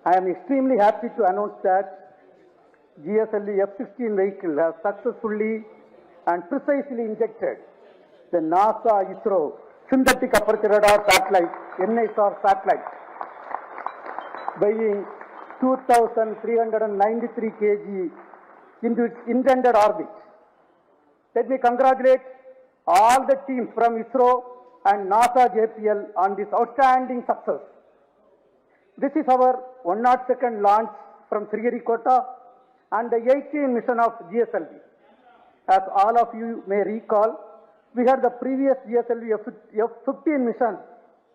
I am extremely happy to announce that GSLV F16 vehicle has successfully and precisely injected the NASA-ISRO synthetic aperture radar satellite, NISAR satellite, weighing 2,393 kg into its intended orbit. Let me congratulate all the teams from ISRO and NASA JPL on this outstanding success. This is our 102nd launch from Sriharikota and the 18th mission of GSLV. As all of you may recall, we had the previous GSLV F15 mission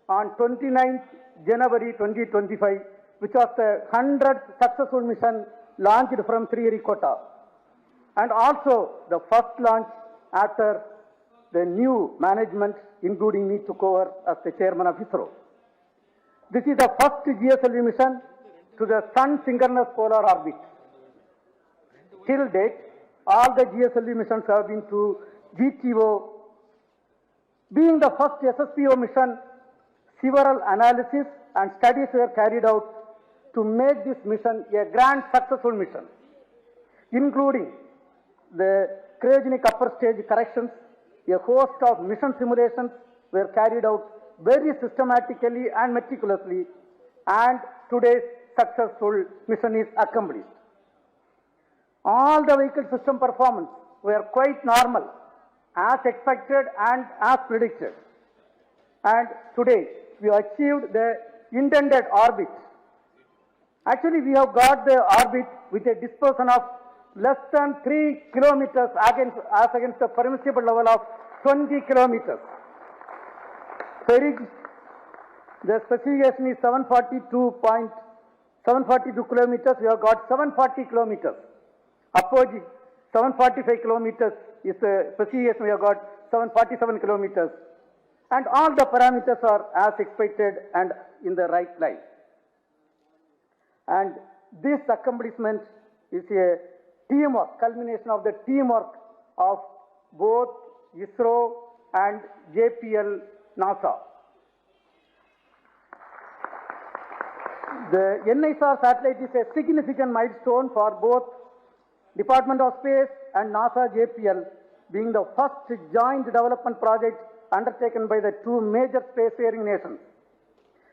on 29th January 2025, which was the 100th successful mission launched from Sriharikota, and also the first launch after the new management, including me, took over as the chairman of ISRO. This is the first GSLV mission to the Sun-Synchronous Polar Orbit. Till date, all the GSLV missions have been to GTO. Being the first SSPO mission, several analyses and studies were carried out to make this mission a grand successful mission, including the cryogenic upper stage corrections. A host of mission simulations were carried out very systematically and meticulously, and today's successful mission is accomplished. All the vehicle system performance were quite normal, as expected and as predicted. And today, we achieved the intended orbit. Actually, we have got the orbit with a dispersion of less than 3 kilometers as against the permissible level of 20 kilometers. Perigee, the specification is 742 kilometers. We have got 740 kilometers. Apogee, 745 kilometers is the specification. We have got 747 kilometers. And all the parameters are as expected and in the right line. And this accomplishment is a teamwork, culmination of the teamwork of both ISRO and JPL NASA. The NISR satellite is a significant milestone for both Department of Space and NASA JPL, being the first joint development project undertaken by the two major spacefaring nations.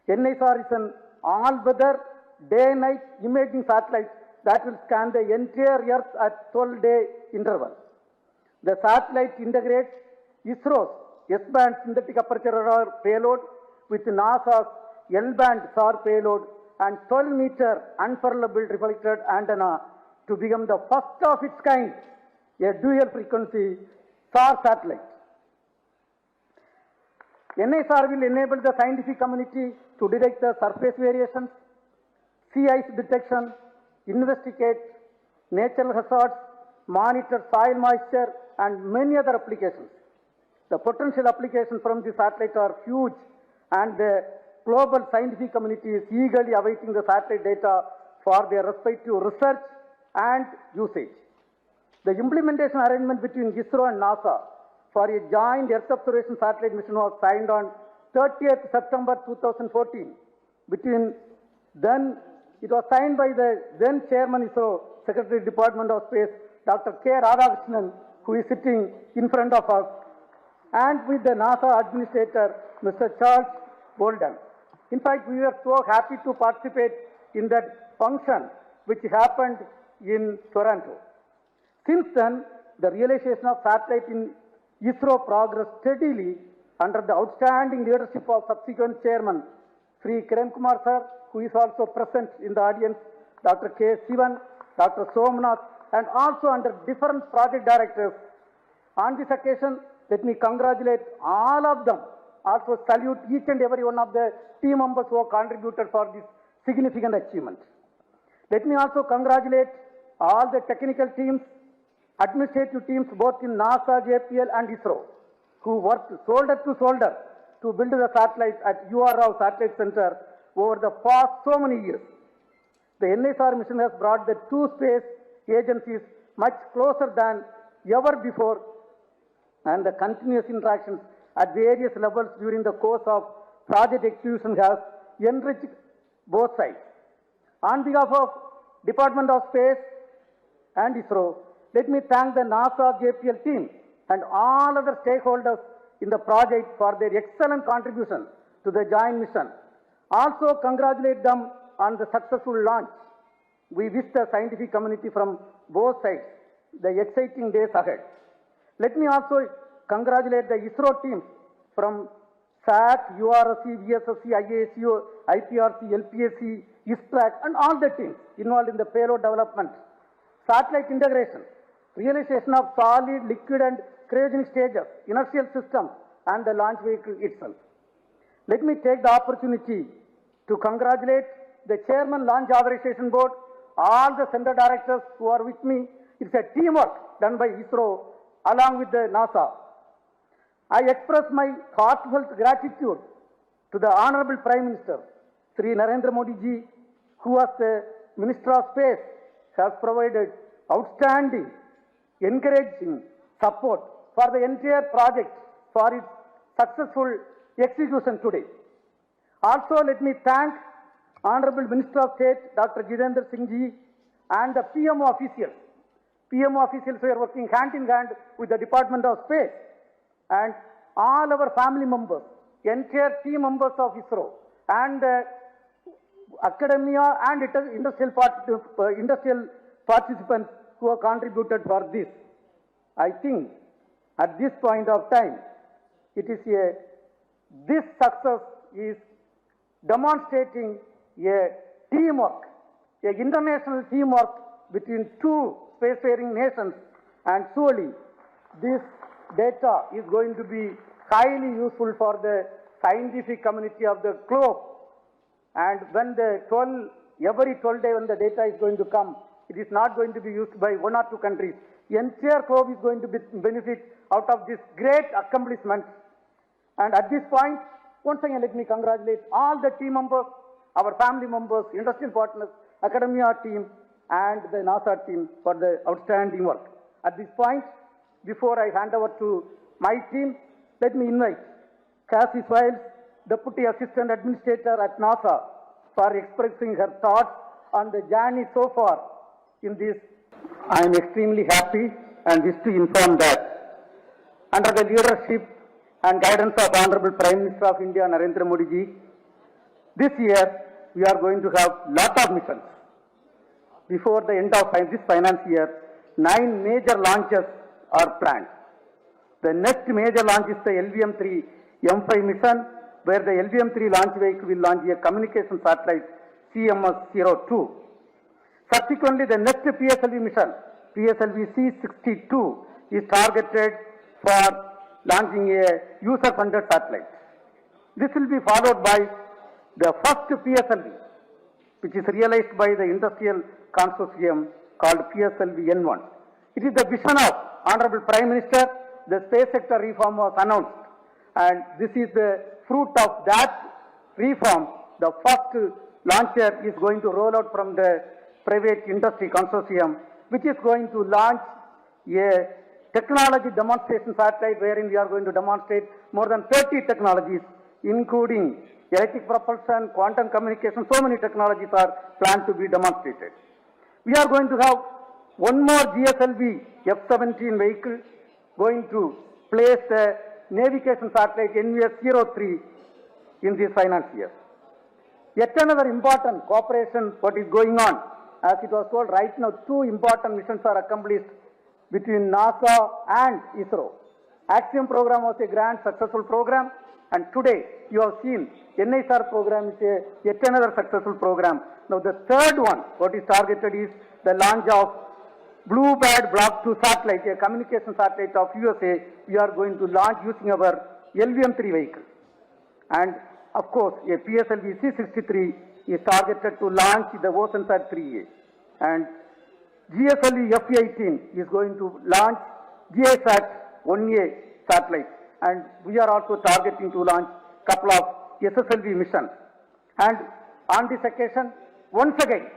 NISR is an all-weather, day-night imaging satellite that will scan the entire Earth at 12-day interval. The satellite integrates ISRO's S-band synthetic aperture radar payload with NASA's L-band SAR payload and 12-meter unfurlable reflected antenna to become the first of its kind, a dual-frequency SAR satellite. NISR will enable the scientific community to detect the surface variations, sea ice detection, investigate natural hazards, monitor soil moisture, and many other applications. The potential applications from the satellite are huge, and the global scientific community is eagerly awaiting the satellite data for their respective research and usage. The implementation arrangement between ISRO and NASA for a joint Earth observation satellite mission was signed on 30th September 2014. It was signed by the then Chairman ISRO, Secretary Department of Space, Dr. K. Radhakrishnan, who is sitting in front of us, and with the NASA Administrator, Mr. Charles Bolden. In fact, we were so happy to participate in that function which happened in Toronto. Since then, the realization of satellite in ISRO progressed steadily under the outstanding leadership of subsequent Chairman, Sri Kiran Kumar Sir, who is also present in the audience, Dr. K. Sivan, Dr. Somnath, and also under different project directors. On this occasion, let me congratulate all of them, also salute each and every one of the team members who have contributed for this significant achievement. Let me also congratulate all the technical teams, administrative teams both in NASA, JPL and ISRO, who worked shoulder to shoulder to build the satellite at UR Rao Satellite Center over the past so many years. The NISR mission has brought the two space agencies much closer than ever before, and the continuous interactions at various levels during the course of project execution has enriched both sides. On behalf of Department of Space and ISRO, let me thank the NASA JPL team and all other stakeholders in the project for their excellent contribution to the joint mission. Also congratulate them on the successful launch. We wish the scientific community from both sides the exciting days ahead. Let me also congratulate the ISRO teams from SAT, URSC, VSSC, IASU, IPRC, LPSC, ISTRAC, and all the teams involved in the payload development, satellite integration, realization of solid, liquid, and cryogenic stages, inertial systems, and the launch vehicle itself. Let me take the opportunity to congratulate the Chairman Launch Authorization Board, all the center directors who are with me. It's a teamwork done by ISRO along with the NASA. I express my heartfelt gratitude to the Honorable Prime Minister, Sri Narendra Modi ji, who as the Minister of Space has provided outstanding, encouraging support for the entire project for its successful execution today. Also, let me thank Honorable Minister of State, Dr. Jitendra Singh ji, and the PMO officials. PMO officials were working hand in hand with the Department of Space, and all our family members, entire team members of ISRO, and academia and industrial participants who have contributed for this. I think at this point of time, this success is demonstrating a teamwork, an international teamwork between two spacefaring nations, and surely this data is going to be highly useful for the scientific community of the globe. And when every 12 days when the data is going to come, it is not going to be used by one or two countries. The entire globe is going to benefit out of this great accomplishment. And at this point, once again, let me congratulate all the team members, our family members, industrial partners, academia team, and the NASA team for the outstanding work. At this point, before I hand over to my team, let me invite Cassie Files, Deputy Assistant Administrator at NASA, for expressing her thoughts on the journey so far in this. I am extremely happy and wish to inform that under the leadership and guidance of Honorable Prime Minister of India, Narendra Modi ji, this year we are going to have lot of missions. Before the end of this finance year, 9 major launches are planned. The next major launch is the LVM-3 M5 mission, where the LVM-3 launch vehicle will launch a communication satellite CMS-02. Subsequently, the next PSLV mission, PSLV C62, is targeted for launching a user-funded satellite. This will be followed by the first PSLV, which is realized by the industrial consortium called PSLV N1. It is the vision of Honorable Prime Minister. The space sector reform was announced, and this is the fruit of that reform. The first launcher is going to roll out from the private industry consortium, which is going to launch a technology demonstration satellite wherein we are going to demonstrate more than 30 technologies, including electric propulsion, quantum communication. So many technologies are planned to be demonstrated. We are going to have one more GSLV F16 vehicle going to place the navigation satellite NVS-03 in this finance year. Yet another important cooperation what is going on, as it was told right now, 2 important missions are accomplished between NASA and ISRO. Axiom program was a grand successful program, and today you have seen NISAR program is yet another successful program. Now the third one, what is targeted is the launch of Bluebird Block 2 satellite, a communication satellite of USA. We are going to launch using our LVM-3 vehicle. And of course, a PSLV C63 is targeted to launch the OceanSat 3A. And GSLV F16 is going to launch GSAT 1A satellite. And we are also targeting to launch a couple of SSLV missions. And on this occasion, once again,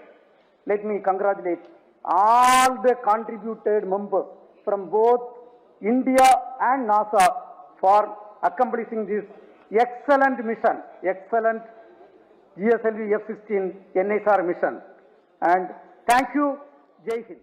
let me congratulate all the contributed members from both India and NASA for accomplishing this excellent mission, excellent GSLV F16 NISR mission. And thank you. Jai Hind.